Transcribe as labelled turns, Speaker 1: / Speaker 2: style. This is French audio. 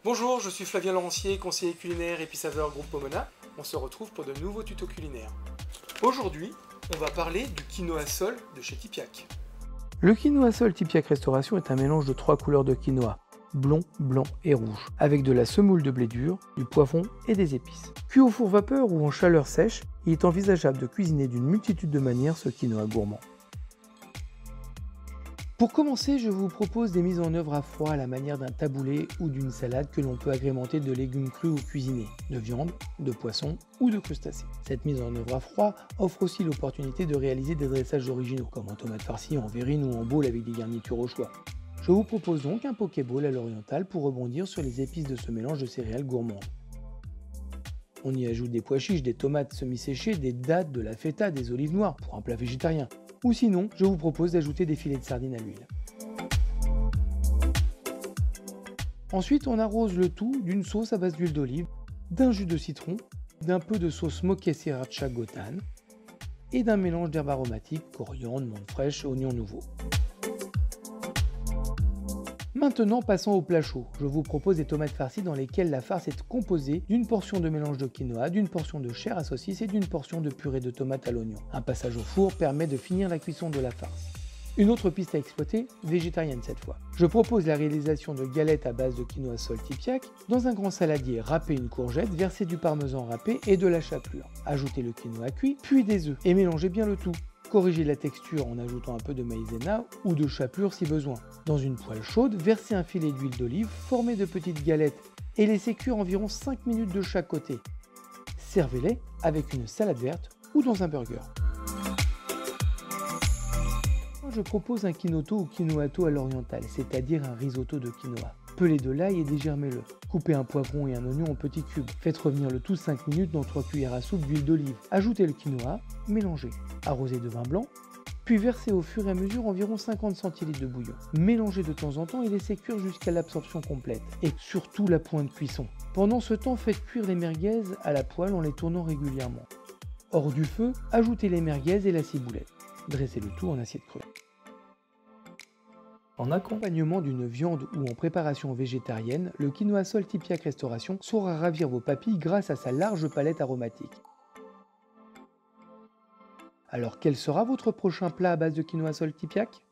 Speaker 1: Bonjour, je suis Flavien Laurentier, conseiller culinaire épice-saveur groupe Pomona. On se retrouve pour de nouveaux tutos culinaires. Aujourd'hui, on va parler du quinoa sol de chez Tipiak.
Speaker 2: Le quinoa sol Tipiak Restauration est un mélange de 3 couleurs de quinoa, blond, blanc et rouge, avec de la semoule de blé dur, du poivron et des épices. Cuit au four vapeur ou en chaleur sèche, il est envisageable de cuisiner d'une multitude de manières ce quinoa gourmand. Pour commencer, je vous propose des mises en œuvre à froid à la manière d'un taboulé ou d'une salade que l'on peut agrémenter de légumes crus ou cuisinés, de viande, de poisson ou de crustacés. Cette mise en œuvre à froid offre aussi l'opportunité de réaliser des dressages originaux, comme en tomates farcies, en verrine ou en bowl avec des garnitures au choix. Je vous propose donc un pokéball à l'orientale pour rebondir sur les épices de ce mélange de céréales gourmandes. On y ajoute des pois chiches, des tomates semi-séchées, des dattes, de la feta, des olives noires pour un plat végétarien. Ou sinon, je vous propose d'ajouter des filets de sardines à l'huile. Ensuite, on arrose le tout d'une sauce à base d'huile d'olive, d'un jus de citron, d'un peu de sauce moquée sriracha gotane et d'un mélange d'herbes aromatiques, coriandre, menthe fraîche, oignons nouveaux. Maintenant, passons au plat chaud. Je vous propose des tomates farcies dans lesquelles la farce est composée d'une portion de mélange de quinoa, d'une portion de chair à saucisse et d'une portion de purée de tomates à l'oignon. Un passage au four permet de finir la cuisson de la farce. Une autre piste à exploiter, végétarienne cette fois. Je propose la réalisation de galettes à base de quinoa sol Tipiak. Dans un grand saladier, râpez une courgette, versez du parmesan râpé et de la chapelure. Ajoutez le quinoa cuit, puis des œufs et mélangez bien le tout. Corrigez la texture en ajoutant un peu de maïzena ou de chapelure si besoin. Dans une poêle chaude, versez un filet d'huile d'olive, formez de petites galettes et laissez cuire environ 5 minutes de chaque côté. Servez-les avec une salade verte ou dans un burger. Je propose un quinoto ou quinoato à l'orientale, c'est-à-dire un risotto de quinoa. Pelez de l'ail et dégermez-le. Coupez un poivron et un oignon en petits cubes. Faites revenir le tout 5 minutes dans 3 cuillères à soupe d'huile d'olive. Ajoutez le quinoa, mélangez. Arrosez de vin blanc, puis versez au fur et à mesure environ 50 centilitres de bouillon. Mélangez de temps en temps et laissez cuire jusqu'à l'absorption complète. Et surtout la pointe de cuisson. Pendant ce temps, faites cuire les merguez à la poêle en les tournant régulièrement. Hors du feu, ajoutez les merguez et la ciboulette. Dressez le tout en assiette creuse. En accompagnement d'une viande ou en préparation végétarienne, le quinoa sol Tipiak Restauration saura ravir vos papilles grâce à sa large palette aromatique. Alors quel sera votre prochain plat à base de quinoa sol Tipiak ?